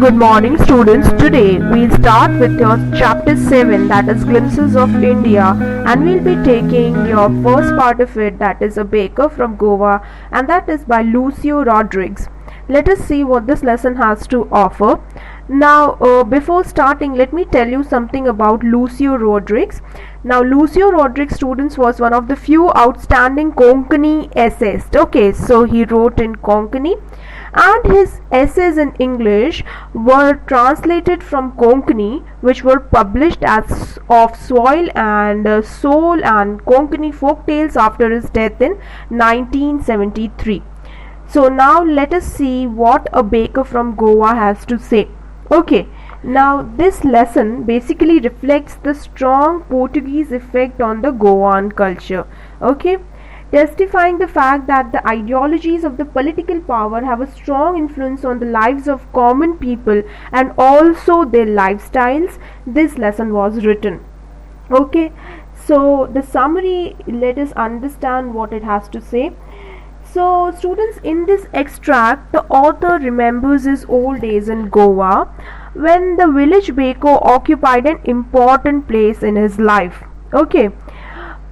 Good morning, students. Today we'll start with your chapter 7, that is Glimpses of India, and we'll be taking your first part of it, that is A Baker from Goa, and that is by Lucio Rodriguez. Let us see what this lesson has to offer. Now, before starting, let me tell you something about Lucio Rodriguez. Now, Lucio Rodriguez, students, was one of the few outstanding Konkani essayists. Okay, so he wrote in Konkani, and his essays in English were translated from Konkani, which were published as Of Soil and Soul and Konkani Folk Tales after his death in 1973. So now let us see what A Baker from Goa has to say. Okay, now this lesson basically reflects the strong Portuguese effect on the Goan culture. Okay, testifying the fact that the ideologies of the political power have a strong influence on the lives of common people and also their lifestyles. This lesson was written. Okay, so the summary, let us understand what it has to say. So students, in this extract, the author remembers his old days in Goa when the village baker occupied an important place in his life. Okay,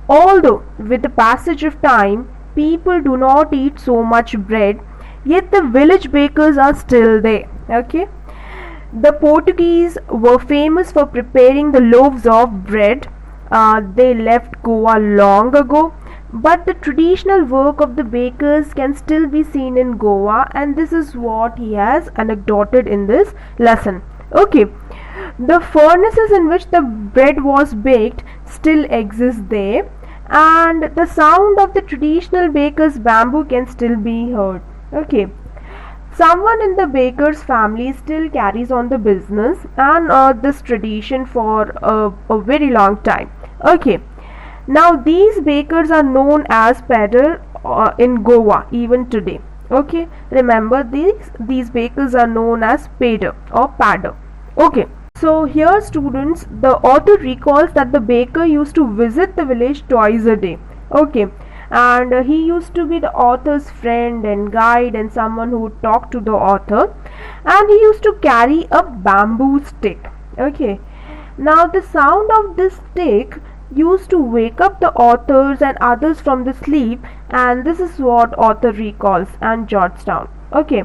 although with the passage of time people do not eat so much bread, yet the village bakers are still there. Okay, the Portuguese were famous for preparing the loaves of bread. They left Goa long ago, but the traditional work of the bakers can still be seen in Goa, and this is what he has anecdoted in this lesson. Okay, the furnaces in which the bread was baked still exist there, and the sound of the traditional baker's bamboo can still be heard. Okay, someone in the baker's family still carries on the business and this tradition for a very long time. Okay, now these bakers are known as pedder in Goa even today. Okay, remember these bakers are known as pedder or padder. Okay, so here students, the author recalls that the baker used to visit the village twice a day. Okay, and he used to be the author's friend and guide and someone who talked to the author, and he used to carry a bamboo stick. Okay, now the sound of this stick used to wake up the authors and others from the sleep, and this is what author recalls and jots down. Okay,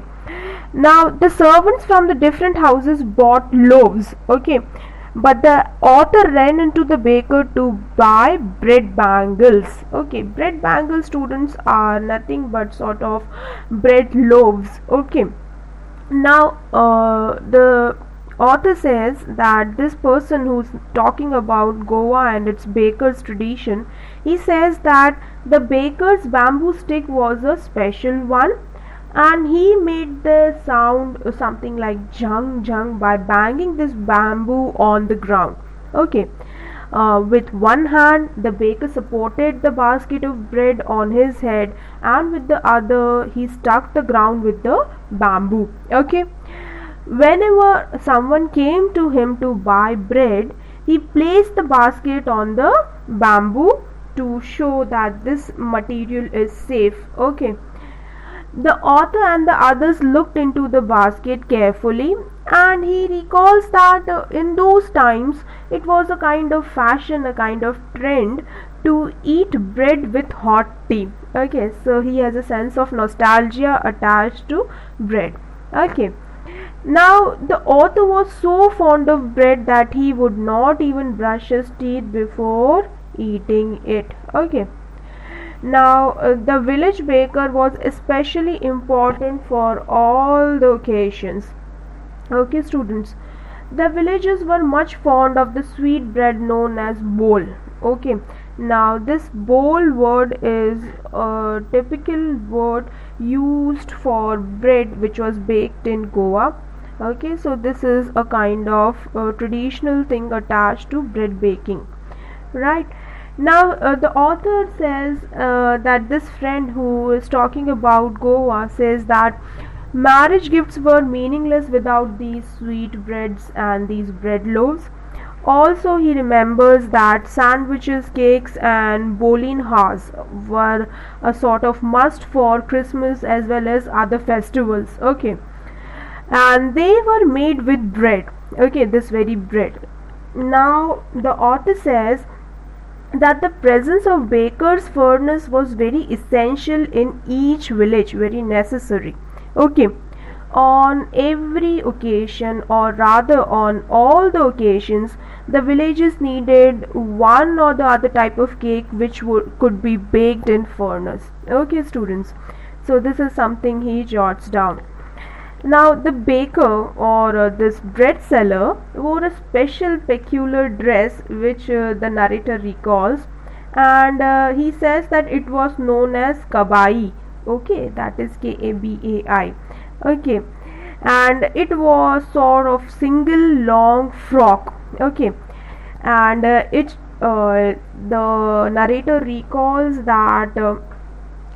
now the servants from the different houses bought loaves. Okay, but the author ran into the baker to buy bread bangles. Okay, bread bangles, students, are nothing but sort of bread loaves. Okay, now the author says that this person who's talking about Goa and its baker's tradition, he says that the baker's bamboo stick was a special one, and he made the sound something like jung jung by banging this bamboo on the ground. Okay, with one hand the baker supported the basket of bread on his head, and with the other he struck the ground with the bamboo. Okay, whenever someone came to him to buy bread, he placed the basket on the bamboo to show that this material is safe. Okay, the author and the others looked into the basket carefully, and he recalls that in those times it was a kind of fashion, a kind of trend to eat bread with hot tea. Okay, so he has a sense of nostalgia attached to bread. Okay, now the author was so fond of bread that he would not even brush his teeth before eating it. Okay, now the village baker was especially important for all the occasions. Okay students, the villagers were much fond of the sweet bread known as bol. Okay, now this bol word is a typical word used for bread which was baked in Goa. Okay, so this is a kind of traditional thing attached to bread baking, right? Now the author says that this friend who is talking about Goa says that marriage gifts were meaningless without these sweet breads and these bread loaves. Also, he remembers that sandwiches, cakes and bolinhas were a sort of must for Christmas as well as other festivals. Okay, and they were made with bread. Okay, this very bread. Now the author says that the presence of baker's furnace was very essential in each village, very necessary. Okay, on every occasion, or rather on all the occasions, the villages needed one or the other type of cake which could be baked in furnace. Okay, students, so this is something he jots down. Now the baker, or this bread seller, wore a special peculiar dress which the narrator recalls, and he says that it was known as kabai. Okay, that is Kabai. Okay, and it was sort of single long frock. Okay, and the narrator recalls that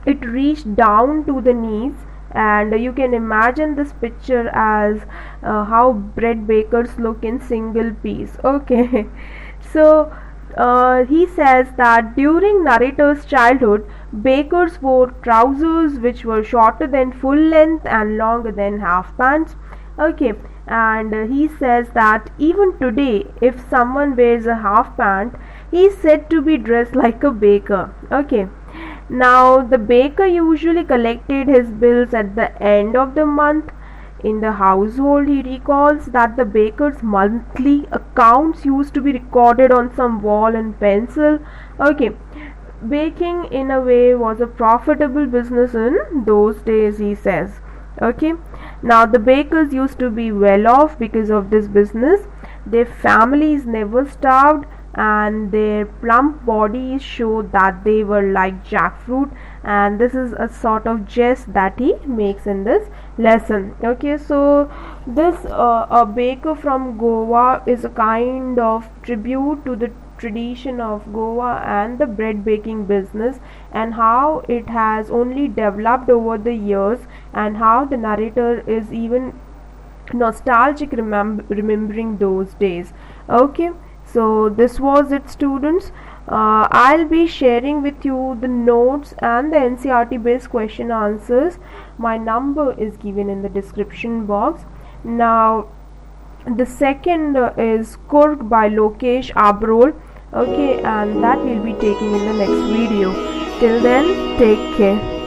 it reached down to the knees, and you can imagine this picture as how bread bakers look in single piece. Okay, so he says that during narrator's childhood, bakers wore trousers which were shorter than full length and longer than half pants. Okay, and he says that even today, if someone wears a half pant, he is said to be dressed like a baker. Okay, now the baker usually collected his bills at the end of the month. In the household, he recalls that the baker's monthly accounts used to be recorded on some wall in pencil. Okay, baking in a way was a profitable business in those days, he says. Okay, now the bakers used to be well off because of this business. Their families never starved, and their plump bodies show that they were like jackfruit, and this is a sort of jest that he makes in this lesson. Okay, so this a baker from Goa is a kind of tribute to the tradition of Goa and the bread baking business, and how it has only developed over the years, and how the narrator is even nostalgic remembering those days. Okay, so this was it, students. I'll be sharing with you the notes and the NCERT based question answers. My number is given in the description box. Now the second is Kurg by Lokesh Abrol. Okay, and that we'll be taking in the next video. Till then, take care.